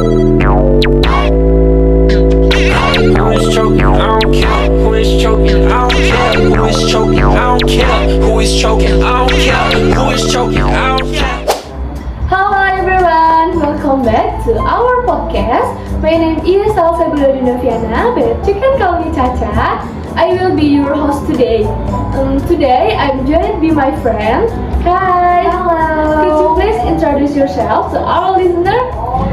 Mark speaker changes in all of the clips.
Speaker 1: Who is choking? I don't care. Who is choking? I don't care. Who is choking? I don't care. Who is choking? I don't care. Who is choking? I don't care.
Speaker 2: Hello everyone, welcome back to our podcast. My name is Salsabila Dinoviana, but you can call me Caca. I will be your host today. Today I'm joined by my friend. Hi.
Speaker 3: Hello.
Speaker 2: Could you please introduce yourself to our listener?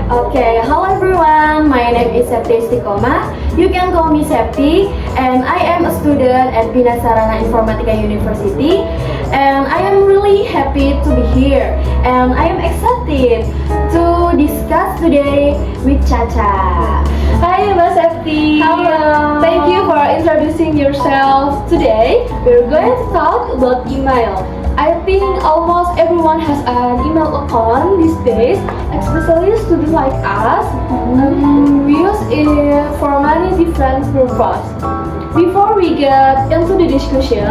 Speaker 3: Okay, hello everyone. My name is Septi Istiqomah. You can call me Septi, and I am a student at Bina Sarana Informatika University. And I am really happy to be here, and I am excited to discuss today with Caca.
Speaker 2: Hi Mbak Septi.
Speaker 3: Hello.
Speaker 2: Thank you for introducing yourself. Today we're going to talk about email. I think almost everyone has an email account these days, especially students like us. We use it for many different purposes. Before we get into the discussion,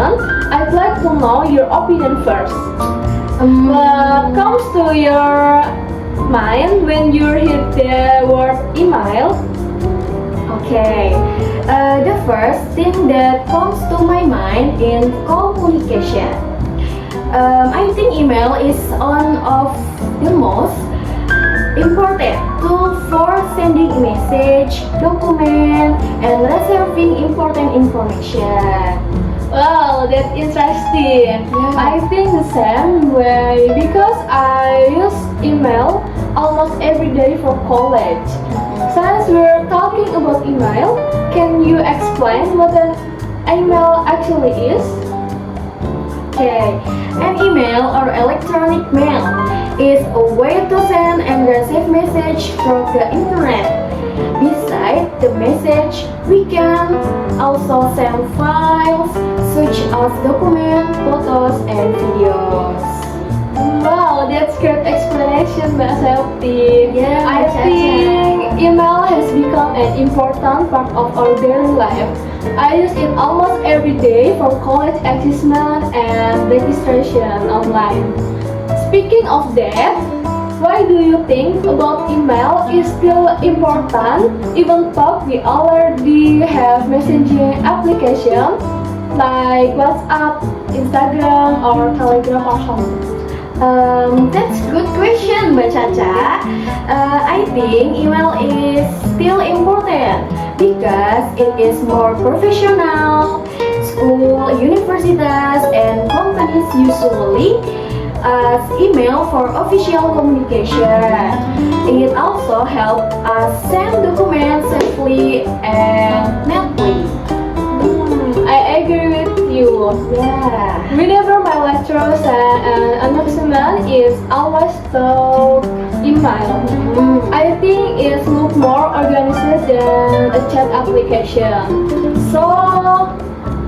Speaker 2: I'd like to know your opinion first. What comes to your mind when you hear the word email?
Speaker 3: Okay, the first thing that comes to my mind is communication. I think email is one of the most important tool for sending message, document, and receiving important information.
Speaker 2: Wow, that's interesting.
Speaker 3: Yeah.
Speaker 2: I think the same way because I use email almost every day for college. Since we're talking about email, can you explain what an email actually is?
Speaker 3: Okay, an email or electronic mail is a way to send and receive message through the internet. Besides the message, we can also send files such as documents, photos, and videos.
Speaker 2: Wow, that's great explanation, Mbak Septi.
Speaker 3: Yeah,
Speaker 2: I
Speaker 3: Caca.
Speaker 2: think email has become an important part of our daily life. I use it almost every day for college assessment and registration online. Speaking of that, why do you think about email is still important even though we already have messaging application like WhatsApp, Instagram, or Telegram or something?
Speaker 3: That's good question, Mbak Caca. I think email is still important because it is more professional. School, universities, and companies usually email for official communication. It also helps us send documents safely and neatly.
Speaker 2: I agree with you.
Speaker 3: Yeah.
Speaker 2: Whenever my lecturer send an announcement is always through email. I think it looks more organized than a chat application. So,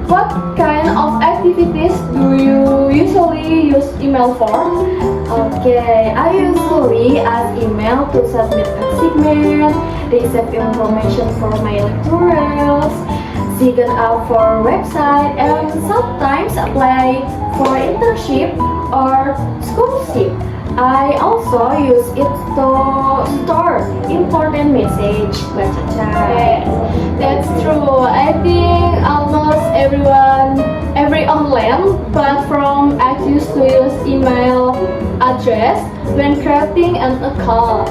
Speaker 2: what kind of activities do you usually use email for?
Speaker 3: Okay, I usually ask email to submit assignment, receive information for my lecturers, sign up for website, and sometimes apply for internship or scholarship. I also use it to store important message, Mbak Caca.
Speaker 2: Yes, that's true. I think almost every online platform asks you to use email address when creating an account.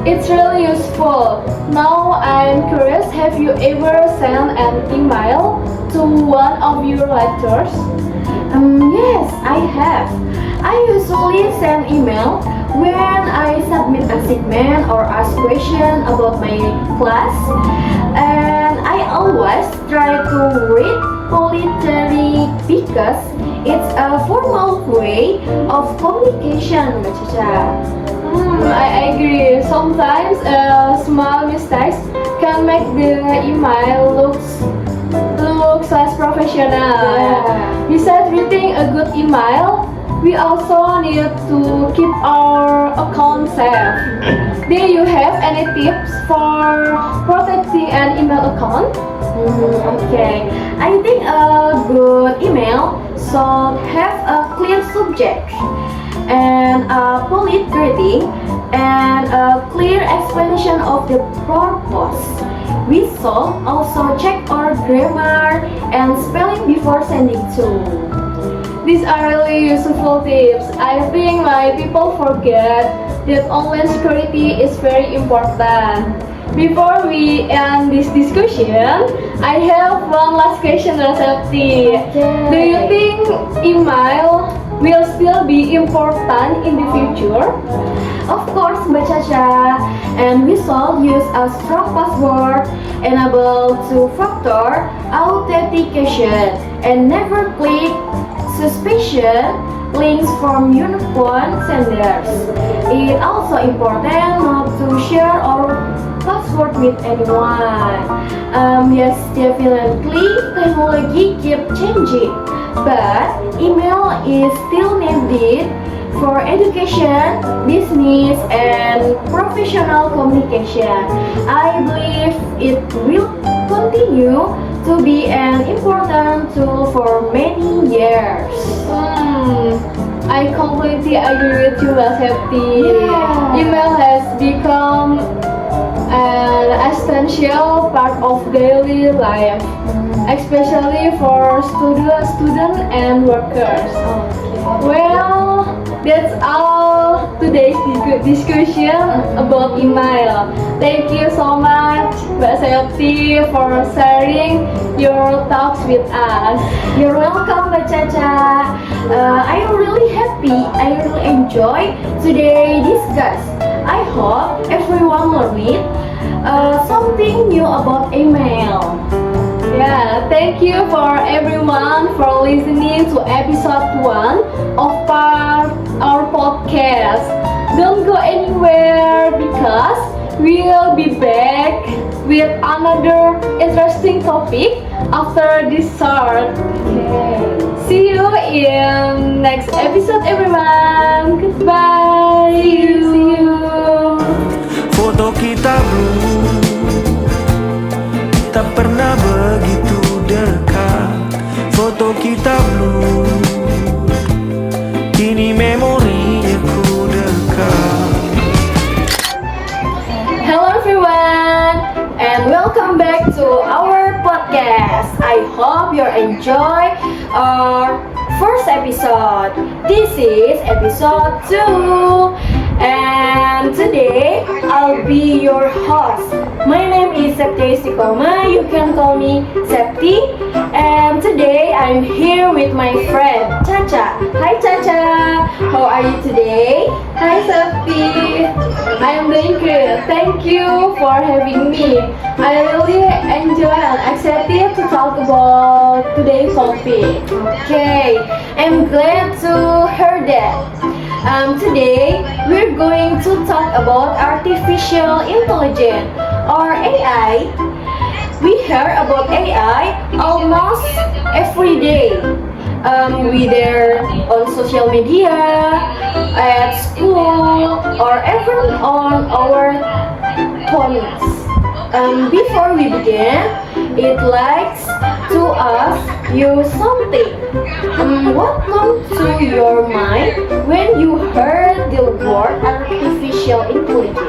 Speaker 2: It's really useful. Now I'm curious, have you ever sent an email to one of your lecturers?
Speaker 3: Yes, I have. I usually send email when I submit assignment or ask question about my class, and I always try to read politely because it's a formal way of communication, Mbak Caca.
Speaker 2: I agree. Sometimes small mistakes can make the email looks less professional.
Speaker 3: Yeah.
Speaker 2: Besides reading a good email, we also need to keep our account safe. Do you have any tips for protecting an email account?
Speaker 3: Okay, I think a good email should have a clear subject. and a polite greeting, and a clear explanation of the purpose. We should also check our grammar and spelling before sending to.
Speaker 2: These are really useful tips. I think my people forget that online security is very important. Before we end this discussion, I have one last question, Rasepti.
Speaker 3: Okay.
Speaker 2: Do you think email will still be important in the future?
Speaker 3: Of course, Mbak Caca, and we should use a strong password, enable two-factor authentication, and never click suspicious links from unknown senders. It's also important not to share our password with anyone. Yes, definitely technology keep changing, but email is still needed for education, business, and professional communication. I believe it will continue to be an important tool for many years.
Speaker 2: I completely agree with you, Rasepti.
Speaker 3: Yeah.
Speaker 2: Email has become an essential part of daily life, especially for students and workers. Well, that's all today's discussion about email. Thank you so much, Mbak Septi, for sharing your thoughts with us.
Speaker 3: You're welcome, Mbak Caca. I'm really happy. I really enjoy today discuss. I hope everyone learned something new about email.
Speaker 2: Yeah, thank you for everyone for listening to episode 1 of our podcast. Don't go anywhere because we'll be back with another interesting topic after this short. See you in next episode, everyone. Goodbye. See you.
Speaker 1: Foto kita blue, tak pernah begitu dekat. Foto kita blue, kini memorinya ku dekat.
Speaker 3: Hello everyone, and welcome back to our podcast. I hope you enjoy our first episode. This is episode 2, and today I'll be your host. My name is Septi Sikoma. You can call me Septi. And today I'm here with my friend Caca. Hi Caca, how are you today?
Speaker 2: Hi Septi, I'm doing good. Thank you for having me. I really enjoy and excited to talk about today's topic.
Speaker 3: Okay, I'm glad to hear that. Today we're going to talk about artificial intelligence or AI. We hear about AI almost every day. Whether on social media, at school, or even on our phones. Before we begin, it likes to ask you something. What comes to your mind when you heard the word artificial intelligence?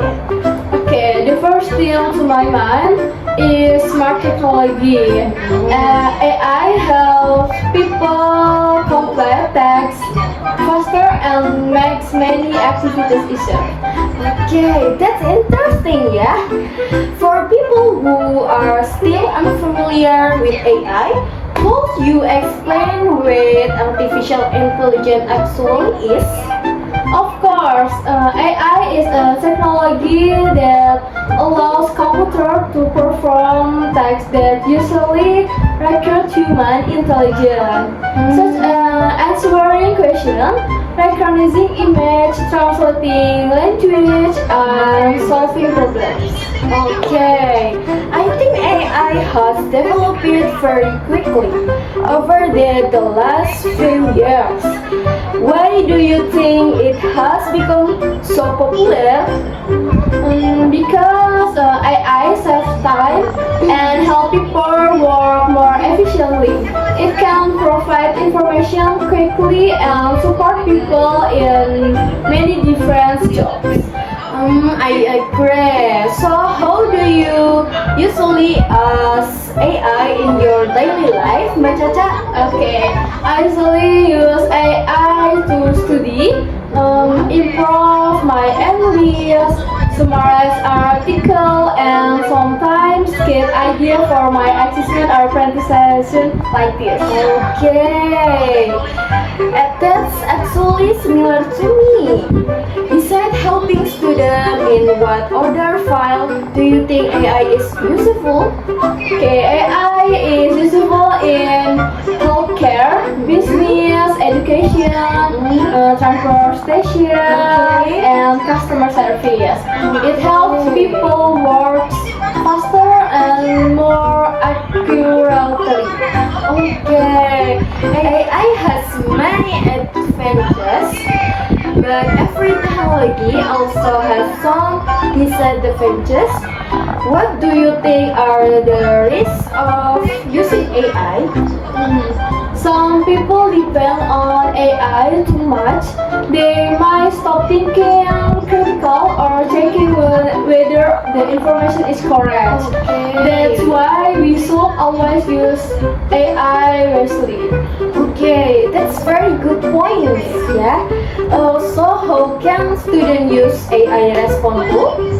Speaker 2: Okay, the first thing to my mind is smart technology. AI helps people complete tasks faster and makes many activities easier.
Speaker 3: Okay, that's interesting, yeah. For people who are still unfamiliar with AI, could you explain what artificial intelligence actually is?
Speaker 2: Of course, AI is a technology that allows computer to perform tasks that usually require human intelligence, such as answering questions, recognizing image, translating language, and solving problems.
Speaker 3: Okay, I think AI has developed very quickly over the last few years. Why do you think it has become so popular?
Speaker 2: Because AI saves time and help people work more efficiently. It can provide information quickly quickly and support people in many different jobs.
Speaker 3: I agree. So, how do you usually use AI in your daily life, Mbak Caca?
Speaker 2: Okay, I usually use AI to study, improve my English, summarize article, and sometimes get idea for my assessment or presentation like this.
Speaker 3: Okay, that's actually similar to me. Besides helping students, in what other field do you think AI is useful?
Speaker 2: Okay, AI is useful in healthcare, business, education, transportation, and customer service. It helps people work faster and more accurately.
Speaker 3: Okay, AI has many advantages, but every technology also has some disadvantages. What do you think are the risks of using AI?
Speaker 2: Some people depend on AI too much. They might stop thinking critical or checking whether the information is correct. That's why we should always use AI wisely.
Speaker 3: Okay, that's very good point. Yeah. So how can students use AI responsibly?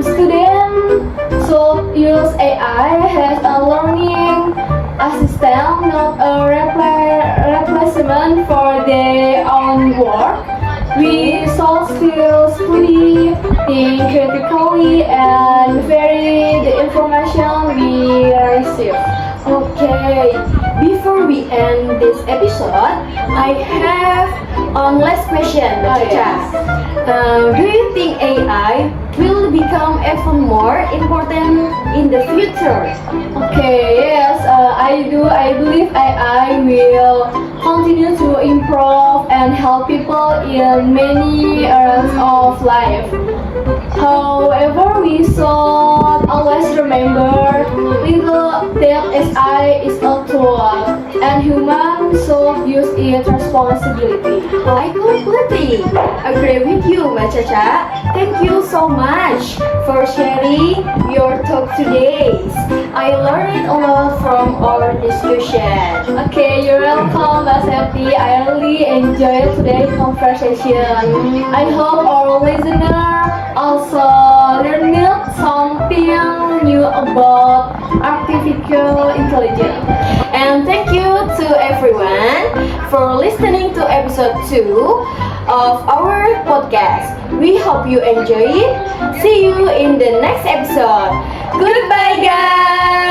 Speaker 2: Students should use AI as a learning assistant, not a replacement for their own work. We should still study, think critically, and vary the information we receive.
Speaker 3: Okay, before we end this episode, I have one last question, Mbak Caca. Do you think AI will become even more important in the future?
Speaker 2: Okay, yes, I do. I believe AI will continue to improve and help people in many areas of life. However, we should always remember that AI is a tool and humans should use it responsibly.
Speaker 3: I completely agree with you, Mbak Caca. Thank you so much for sharing your talk today. I learned a lot from our discussion.
Speaker 2: Okay, you're welcome, Mbak Septi. I really enjoyed today's conversation. I hope our listener also learned something new about artificial intelligence.
Speaker 3: And thank you to everyone for listening to episode 2 of our podcast. We hope you enjoy it. See you in the next episode. Goodbye, guys.